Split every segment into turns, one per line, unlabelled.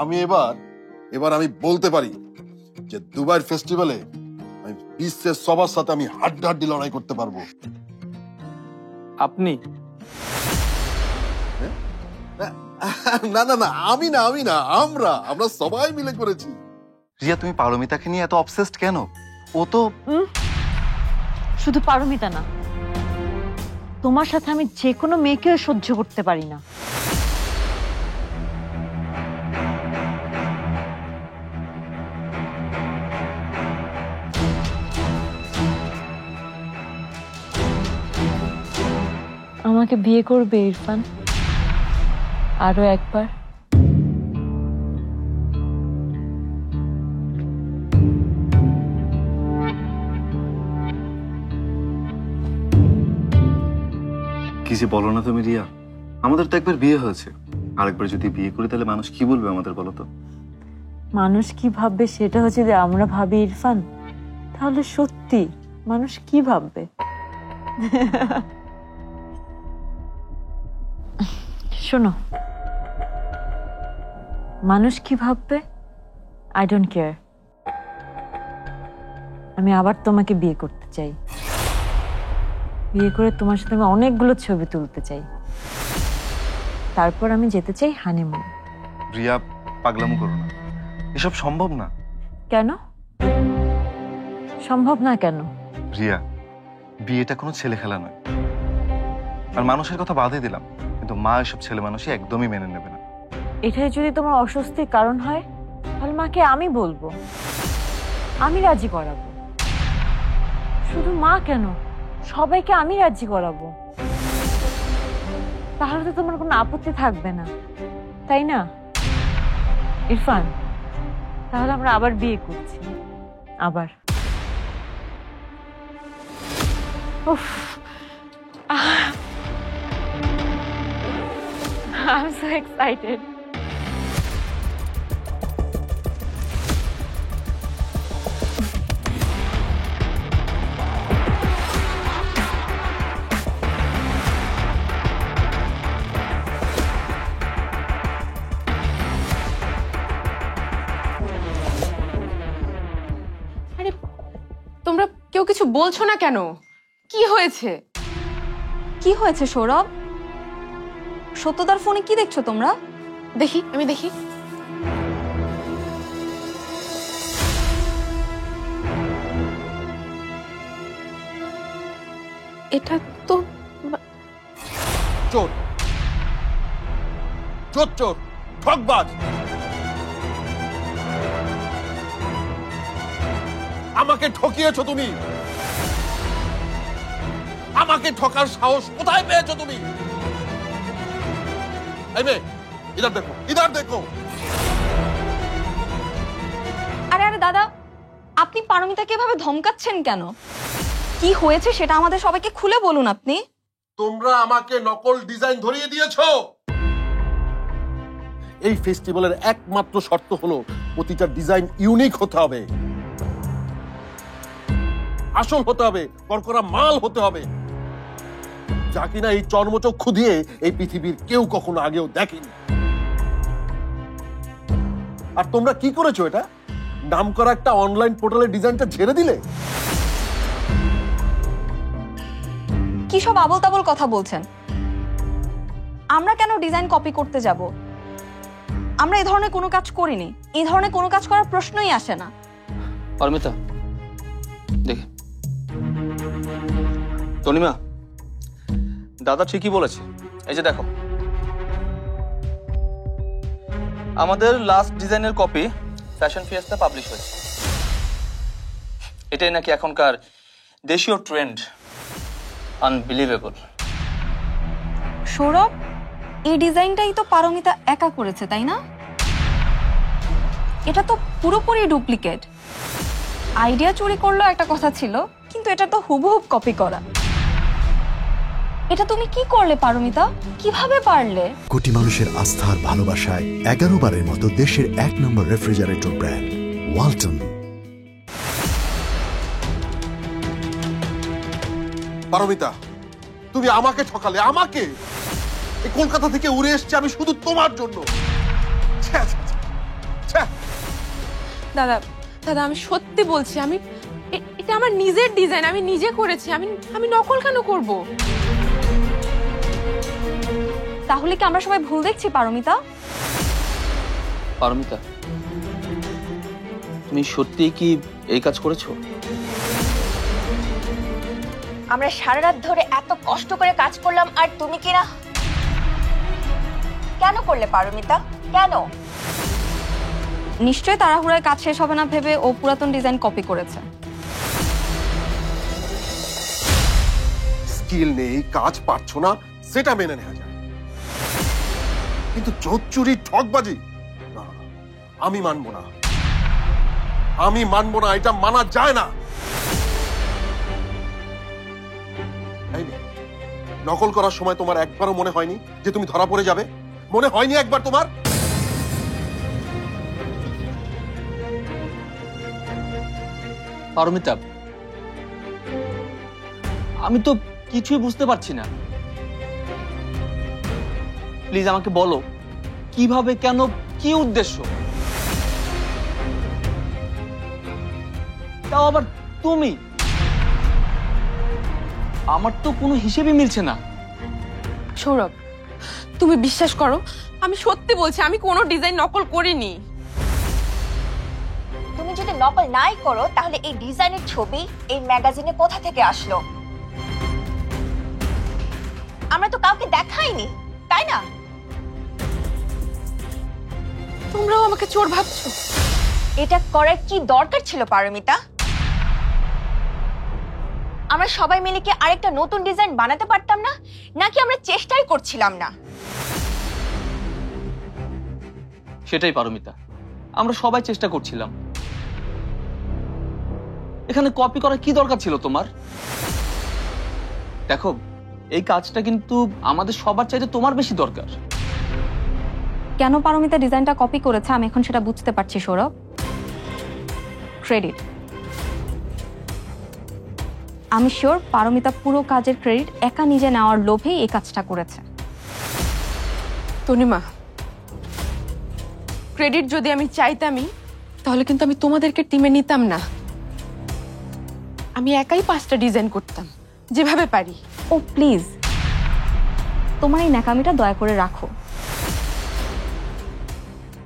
আমি এবার আমি বলতে পারি যে দুবাইয়ের ফেস্টিভ্যালে আমি বিশ্বের সবার সাথে আমি হাড্ডাহাড্ডি লড়াই করতে পারবো।
আপনি?
না না না, আমি না, আমরা সবাই মিলে করেছি।
রিয়া, তুমি পারমিতাকে নিয়ে এত অবসেসড কেন? ও তো
শুধু পারমিতা না, তোমার সাথে আমি যে কোনো মেয়েকেও সহ্য করতে পারি না। আমাকে বিয়ে করবে ইরফান? আরো একবার?
কি যে বলো না তুমি রিয়া, আমাদের তো একবার বিয়ে হয়েছে, আরেকবার যদি বিয়ে করি তাহলে মানুষ কি বলবে আমাদের, বলো তো?
মানুষ কি ভাববে সেটা হচ্ছে যে আমরা ভাবি ইরফান, তাহলে সত্যি মানুষ কি ভাববে? শোনো, মানুষ কি ভাববে আই ডোন্ট কেয়ার। আমি আবার তোমাকে বিয়ে করতে চাই, বিয়ে করে তোমার সাথে আমি অনেকগুলো ছবি তুলতে চাই, তারপর আমি যেতে চাই হানিমুন।
রিয়া, পাগলামো করো না, এসব সম্ভব না।
কেন সম্ভব না? কেন?
রিয়া, বিয়েটা কোনো ছেলে খেলা নয়। আর মানুষের কথা বাদই দিলাম, কিন্তু মা এসব ছেলে মানুষই একদমই মেনে নেবে না।
এটাই যদি তোমার অস্বস্তির কারণ হয় তাহলে মাকে আমি বলবো, আমি রাজি করাবো। শুধু মা কেন, সবাইকে আমি রাজি করাবো। তাহলে তো তোমার কোনো আপত্তি থাকবে না, তাই না ইরফান? তাহলে আমরা আবার বিয়ে করছি, আবার। উফ, I'm so excited.
আরে তোমরা কেউ কিছু বলছো না কেন? কি হয়েছে?
কি হয়েছে সৌরভ? সত্যদার ফোনে কি দেখছো তোমরা?
দেখি, আমি দেখি। এটা তো
চোর চোর চোর, ঠকবাজ। আমাকে ঠকিয়েছো তুমি, আমাকে ঠকার সাহস কোথায় পেয়েছো তুমি? এই মেয়ে, ইধার দেখো, ইধার দেখো।
আরে আরে দাদা, আপনি পারমিতাকে এভাবে ধমকাচ্ছেন কেন? কি হয়েছে সেটা আমাদের সবাইকে খুলে বলুন আপনি।
তোমরা আমাকে নকল ডিজাইন ধরিয়ে দিয়েছো। এই ফেস্টিভ্যালের একমাত্র শর্ত হলো প্রতিটা ডিজাইন ইউনিক হতে হবে, আসল হতে হবে, করকরা মাল হতে হবে, যা কিনা এই চর্মচক্ষু দিয়ে এই পৃথিবীর কেউ কখনো আগেও দেখেনি। আর তোমরা কি করেছো? এটা নামকরা একটা অনলাইন পোর্টালের ডিজাইনটা ছেড়ে দিলে।
কি সব আবল তাবল কথা বলছেন? আমরা কেন ডিজাইন কপি করতে যাব? আমরা এই ধরনের কোনো কাজ করিনি, এই ধরনের কোনো কাজ করার প্রশ্নই আসে না।
পারমিতা, দেখে তনিমা, দাদা ঠিকই বলেছে। এই যে দেখো, আমাদের লাস্ট ডিজাইনের কপি ফ্যাশন ফিয়েস্তা পাবলিশ হয়েছে। এটাই নাকি এখনকার দেশীয় ট্রেন্ড। আনবিলিভেবল।
সৌরভ, এই ডিজাইনটাই তো পারমিতা একা করেছে, তাই না? এটা তো পুরোপুরি ডুপ্লিকেট। আইডিয়া চুরি করলো একটা কথা ছিল, কিন্তু এটা তো হুবহুব কপি করা। এটা তুমি কি করলে পারমিতা? কিভাবে পারলে?
কোটি মানুষের আস্থা আর ভালোবাসায় 11 বারের মতো দেশের 1 নম্বর রেফ্রিজারেটর ব্র্যান্ড ওয়ালটন।
পারমিতা, তুমি আমাকে ঠকালে, আমাকে। এই কলকাতা থেকে উড়ে এসেছি আমি শুধু তোমার জন্য।
দাদা দাদা আমি সত্যি বলছি, আমি এটা আমার নিজের ডিজাইন, আমি নিজে করেছি, আমি নকল কেন করব?
তাহলে কি আমরা সবাই ভুল দেখছি পারমিতা?
পারমিতা, তুমি সত্যিই কি এই কাজ করেছো?
আমরা সারা রাত ধরে এত কষ্ট করে কাজ করলাম আর তুমি কি না? কেন করলে পারমিতা, কেন?
নিশ্চয়ই তাড়াহুড়ায় কাজ শেষ হবে না ভেবে ও পুরাতন ডিজাইন কপি করেছে।
স্কিল নেই, কাজ পারছো না, সেটা মেনে নেওয়া যায়, কিন্তু চোর চুরি ঠকবাজি না, আমি মানবো না, আমি মানবো না, এটা মানা যায় না। এই মেয়ে, নকল করার সময় তোমার একবারও মনে হয়নি যে তুমি ধরা পড়ে যাবে? মনে হয়নি একবার তোমার?
পারমিতা, আমি তো কিছুই বুঝতে পারছি না। প্লিজ আমাকে বলো, কিভাবে, কেন, কি উদ্দেশ্য? তাও আবার তুমি। আমার তো কোনো হিসেবই মিলছে না।
সৌরভ, তুমি বিশ্বাস করো, আমি সত্যি বলছি, আমি কোনো ডিজাইন নকল করিনি।
তুমি যদি নকল নাই করো তাহলে এই ডিজাইনের ছবি এই ম্যাগাজিনে কোথা থেকে আসলো? আমরা তো কাউকে দেখাইনি, তাই না?
তোমরাও আমাকে চোর ভাবছো?
এটা করার কি দরকার ছিল পারমিতা? আমরা সবাই মিলে কি আরেকটা নতুন ডিজাইন বানাতে পারতাম না? নাকি আমরা চেষ্টাই করছিলাম না?
সেটাই পারমিতা, আমরা সবাই চেষ্টা করছিলাম। এখানে কপি করার কি দরকার ছিল তোমার? দেখো, এই কাজটা কিন্তু আমাদের সবার চাইতে তোমার বেশি দরকার।
কেন পারমিতা ডিজাইনটা কপি করেছে আমি এখন সেটা বুঝতে পারছি সৌরভ। ক্রেডিট, আমি শিওর পারমিতা পুরো কাজের ক্রেডিট একা নিজে নেওয়ার লোভেই এই কাজটা করেছে।
তনিমা, ক্রেডিট যদি আমি চাইতামই তাহলে কিন্তু আমি তোমাদেরকে টিমে নিতাম না। আমি একাই 5টা ডিজাইন করতাম যেভাবে পারি।
ও প্লিজ, তোমার এই ন্যাকামিটা দয়া করে রাখো।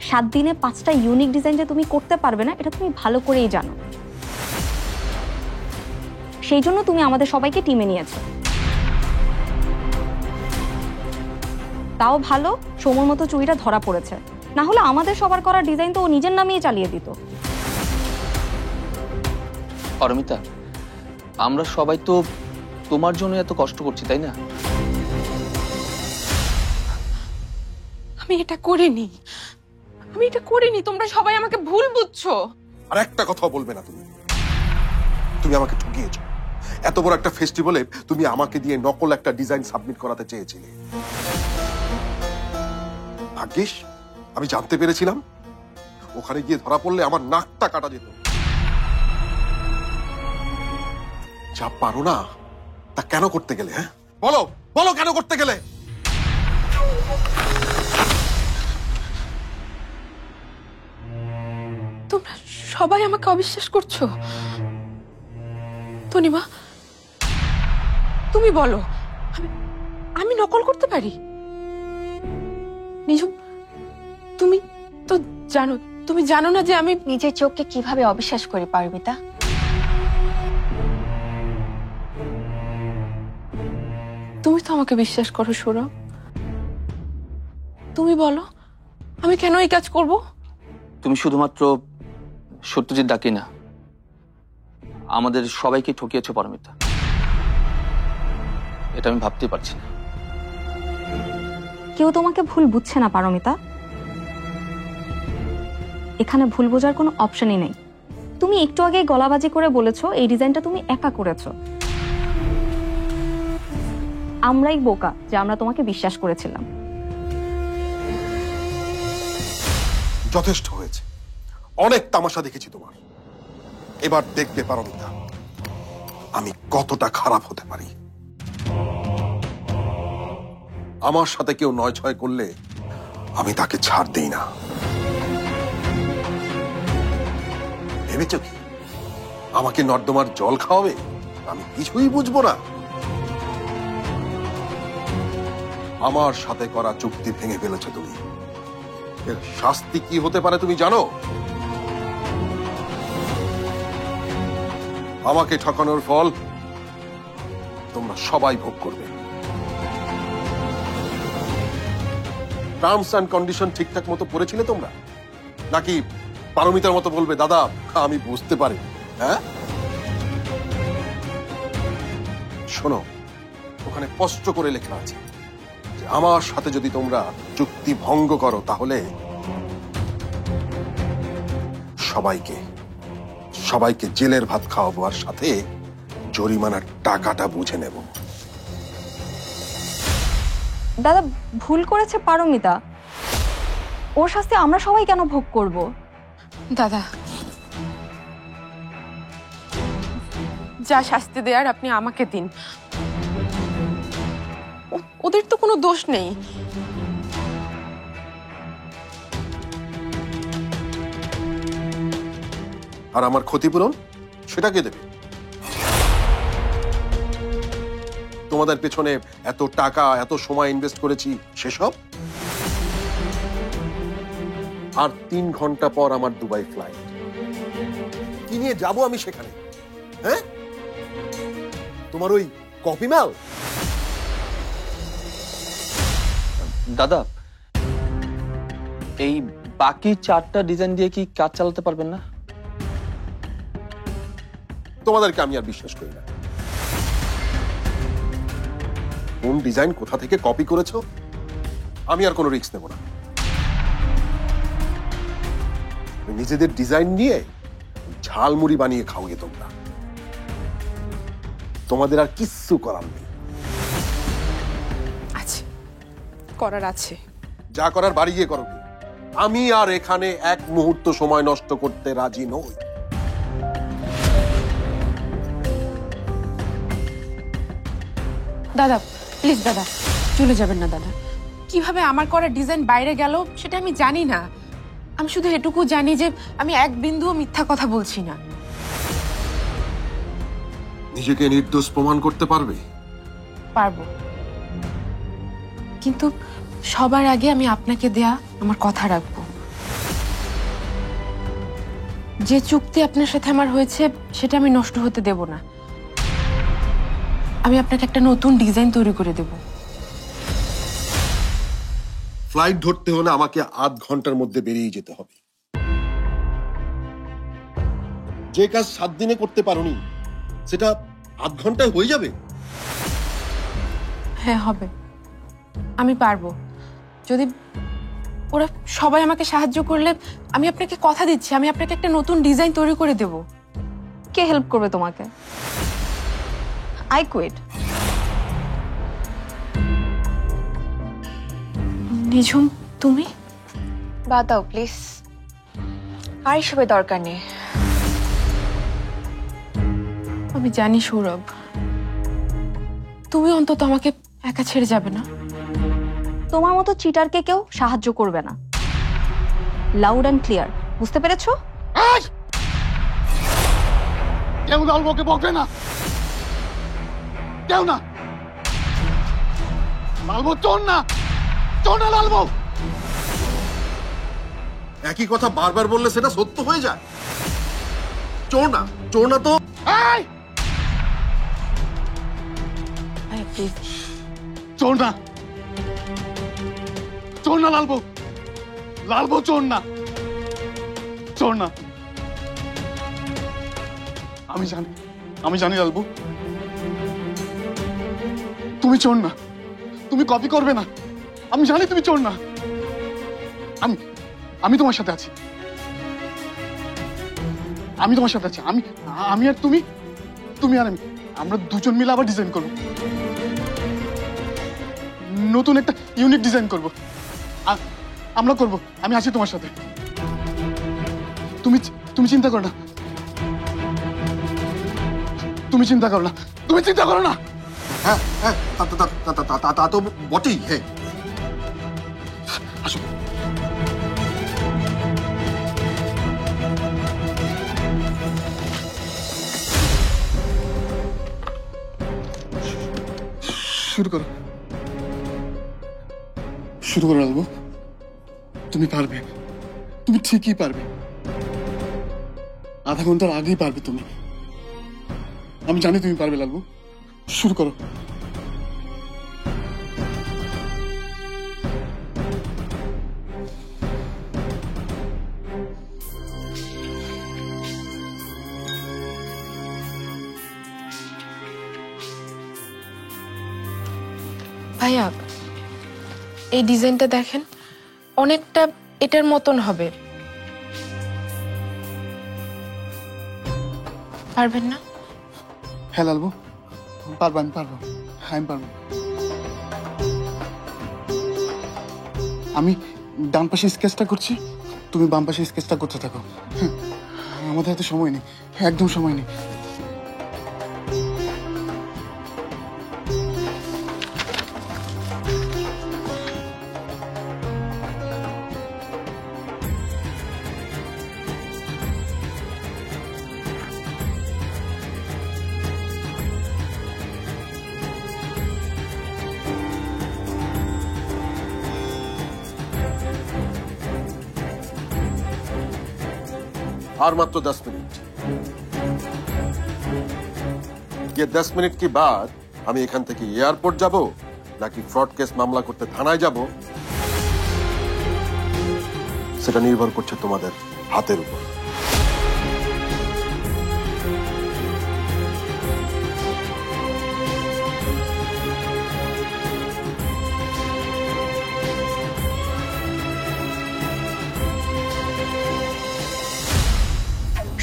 7 দিনে 5টা ইউনিক ডিজাইন যে তুমি করতে পারবে না এটা তুমি ভালো করেই জানো। সেই জন্য তুমি আমাদের সবাইকে টিমে নিয়েছো। তাও ভালো সময় মতো চুরিটা ধরা পড়েছে, না হলে আমাদের সবার করা ডিজাইন তো ও নিজের নামেই চালিয়ে দিত।
পারমিতা, আমরা সবাই তো তোমার জন্য এত কষ্ট করছি, তাই না?
আমি এটা করিনি, আমি এটা করিনি, তোমরা সবাই আমাকে ভুল বুঝছো।
আর একটা কথা বলবে না তুমি। তুমি আমাকে ঠকিয়েছো। এত বড় একটা ফেস্টিভ্যালে তুমি আমাকে দিয়ে নকল একটা ডিজাইন সাবমিট করাতে চেয়েছিলে। ভাগ্যিস আমি জানতে পেরেছিলাম, ওখানে গিয়ে ধরা পড়লে আমার নাকটা কাটা যেত। যা পারো না তা কেন করতে গেলে? হ্যাঁ, বলো বলো, কেন করতে গেলে?
তোমরা সবাই আমাকে অবিশ্বাস করছো। তনিমা, তুমি বলো, আমি নকল করতে পারি? নিজুম, তুমি তো জানো, তুমি জানো না যে আমি
নিজের চোখকে কিভাবে অবিশ্বাস করি পারমিতা?
তুমি তো আমাকে বিশ্বাস করো সৌরভ। তুমি বলো, আমি কেন এই কাজ করব?
তুমি শুধুমাত্র সত্যজিৎ ডাকি না, আমাদের সবাইকে ঠকিয়েছো পারমিতা। এটা আমি ভাবতে পারছি না।
কেউ তোমাকে ভুল বুঝছে না পারমিতা। এখানে ভুল বোঝার কোনো অপশনই নেই। তুমি একটু আগে গলাবাজি করে বলেছো এই ডিজাইনটা তুমি একা করেছো। আমরাই বোকা যে আমরা তোমাকে বিশ্বাস করেছিলাম।
যথেষ্ট হয়েছে, অনেক তামাশা দেখেছি তোমার। এবার দেখতে পারো না আমি কতটা খারাপ হতে পারি। আমার সাথে কেউ নয় ছয় করলে আমি তাকে ছাড় দেই না। ভেবেছ কি আমাকে নর্দমার জল খাওয়াবে? আমি কিছুই বুঝবো না। আমার সাথে করা চুক্তি ভেঙে ফেলেছ তুমি। এর শাস্তি কি হতে পারে তুমি জানো? আমাকে ঠকানোর ফল তোমরা সবাই ভোগ করবে। টার্মস অ্যান্ড কন্ডিশন ঠিকঠাক মতো পড়েছিলে তোমরা, নাকি পারমিতার মতো বলবে দাদা আমি বুঝতে পারি? হ্যাঁ, শোনো, ওখানে স্পষ্ট করে লেখা আছে যে আমার সাথে যদি তোমরা চুক্তি ভঙ্গ করো তাহলে সবাইকে জেলের ভাত খাওয়াবো, আর সাথে জরিমানার টাকাটা বুঝে নেব।
দাদা ভুল করেছে পারমিতা, ওর শাস্তি আমরা সবাই কেন ভোগ করব?
দাদা, যা শাস্তি দেয়ার আপনি আমাকে দিন। ওদের তো কোনো দোষ নেই।
আর আমার ক্ষতিপূরণ সেটা কে দেবে? তোমাদের পেছনে এত টাকা এত সময় ইনভেস্ট করেছি সেসব। আর 3 ঘন্টা পর আমার দুবাই ফ্লাইট। কি নিয়ে যাবো আমি সেখানে? হ্যাঁ, তোমার ওই কপি মাল?
দাদা, এই বাকি 4টা ডিজাইন দিয়ে কি কাজ চালাতে পারবেন না?
তোমাদেরকে আমি আর বিশ্বাস করি না। কোন ডিজাইন কোথা থেকে কপি করেছো আমি আর কোনো রিস্ক নেব না। নিজেদের ডিজাইন নিয়ে ঝালমুড়ি বানিয়ে খাওয়ে তোমরা। তোমাদের আর কিচ্ছু করার নেই।
আছে, করার আছে।
যা করার বাড়ি গিয়ে করো। আমি আর এখানে এক মুহূর্ত সময় নষ্ট করতে রাজি নই।
দাদা প্লিজ, দাদা চলে যাবেন না। দাদা, কিভাবে আমার করা ডিজাইন বাইরে গেল সেটা আমি জানি না। আমি শুধু এটুকু জানি যে আমি এক বিন্দুও মিথ্যা কথা বলছি না।
নিজেকে নির্দোষ প্রমাণ করতে পারবে?
পারবো, কিন্তু সবার আগে আমি আপনাকে দেয়া আমার কথা রাখবো। যে চুক্তি আপনার সাথে আমার হয়েছে সেটা আমি নষ্ট হতে দেব না। আমি আপনাকে একটা নতুন ডিজাইন তৈরি করে দেব।
ফ্লাইট ধরতে হলে আমাকে 8 ঘন্টার মধ্যে বেরিয়ে যেতে হবে। যে কাজ 7 দিনে করতে পারোনি সেটা 8 ঘন্টায় হয়ে যাবে?
হ্যাঁ হবে, আমি পারবো। যদি ওরা সবাই আমাকে সাহায্য করলে আমি আপনাকে কথা দিচ্ছি আমি আপনাকে একটা নতুন ডিজাইন তৈরি করে দেব।
কে হেল্প করবে তোমাকে? I quit.
নিঝুম, তুমি?
বাদ দাও প্লিজ, আর এসবের দরকার নেই।
আমি জানি সৌরভ, তুমি অন্তত আমাকে একা ছেড়ে যাবে না।
তোমার মতো চিটারকে কেউ সাহায্য করবে না। লাউড অ্যান্ড ক্লিয়ার, বুঝতে পেরেছো?
কেউ লালবকে বকবে না, কেউ না। লালবো চোর না, চোর না লালবো।
একই কথা বারবার বললে সেটা সত্য হয়ে যায়। চোর না, চোর না তো।
প্লিজ,
চোর না, চোর না লালবো। লালবো চোর না, চোর না। আমি জানি লালবো তুমি চোর না, তুমি কপি করবে না। আমি জানি তুমি চোর না। আমি তোমার সাথে আছি, আমি তোমার সাথে আছি। আমি আর তুমি আর আমি, আমরা দুজন মিলে আবার ডিজাইন করবো, নতুন একটা ইউনিক ডিজাইন করব। আমরা করব, আমি আছি তোমার সাথে। তুমি চিন্তা করো না, তুমি চিন্তা করো না, তুমি চিন্তা করো না।
হ্যাঁ হ্যাঁ, তা তো বটেই। হ্যাঁ, আসো।
শুরু করো, শুরু করো লালবু। তুমি পারবে, তুমি ঠিকই পারবে। আধা ঘন্টার আগেই পারবে তুমি। আমি জানি তুমি পারবে লালবু, শুরু করো।
ভাইয়া, এই ডিজাইনটা দেখেন, অনেকটা এটার মতন হবে। পারবেন না?
হ্যাঁ লালবু, পারবো, আমি পারবো, আমি পারবো। আমি ডান পাশে স্কেচটা করছি, তুমি বাম পাশে স্কেচটা করতে থাকো। হ্যাঁ, আমাদের হাতে সময় নেই, একদম সময় নেই।
और मात्र 10 मिनट। ये 10 मिनट के बाद আমি এখান থেকে এয়ারপোর্ট যাব নাকি ফ্রড কেস মামলা করতে থানায় যাব সেটা নির্ভর করছে তোমাদের হাতের উপর।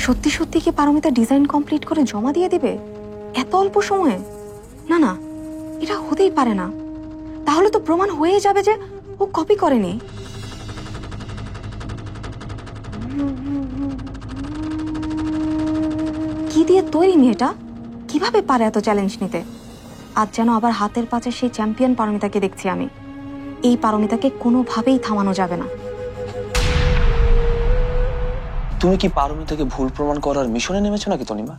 সত্যি সত্যি কি পারমিতা ডিজাইন কমপ্লিট করে জমা দিয়ে দিবে এত অল্প সময়ে? না না, এটা হতেই পারে না। তাহলে তো প্রমাণ হয়ে যাবে যে ও কপি করেনি। কি দিয়ে তৈরি মেয়েটা? কিভাবে পারে এত চ্যালেঞ্জ নিতে? আজ যেন আবার হাতের পাশে সেই চ্যাম্পিয়ন পারমিতাকে দেখছি আমি। এই পারমিতাকে কোনোভাবেই থামানো যাবে না।
তুমি কি পারমিতাকে ভুল প্রমাণ করার মিশনে নেমেছো নাকি তনিমা?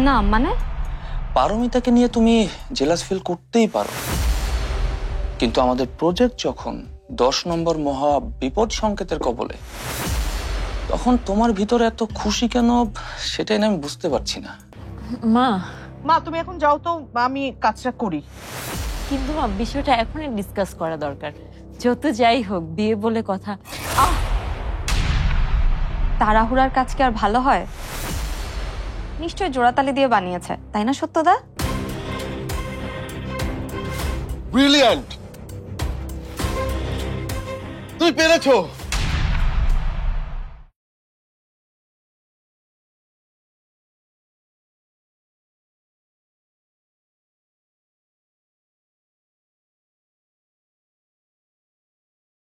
না মানে,
পারমিতাকে নিয়ে তুমি জেলাস ফিল করতেই পারো, কিন্তু আমাদের প্রজেক্ট যখন 10 নম্বর মহা বিপদ সংকেতের কবলে, তখন তোমার ভিতরে এত খুশি কেন সেটাই না আমি বুঝতে পারছি না।
মা,
মা তুমি এখন যাও তো, আমি কাজটা করি।
কিন্তু মা, বিষয়টা এখনই ডিসকাস করা দরকার। যত যাই হোক, বিয়ে বলে কথা।
তাড়াহুড়ার কাজ কি আর ভালো হয়? নিশ্চয় জোড়াতালি দিয়ে বানিয়েছে, তাই না সত্যদা?
ব্রিলিয়ান্ট, তুমি পেরেছো।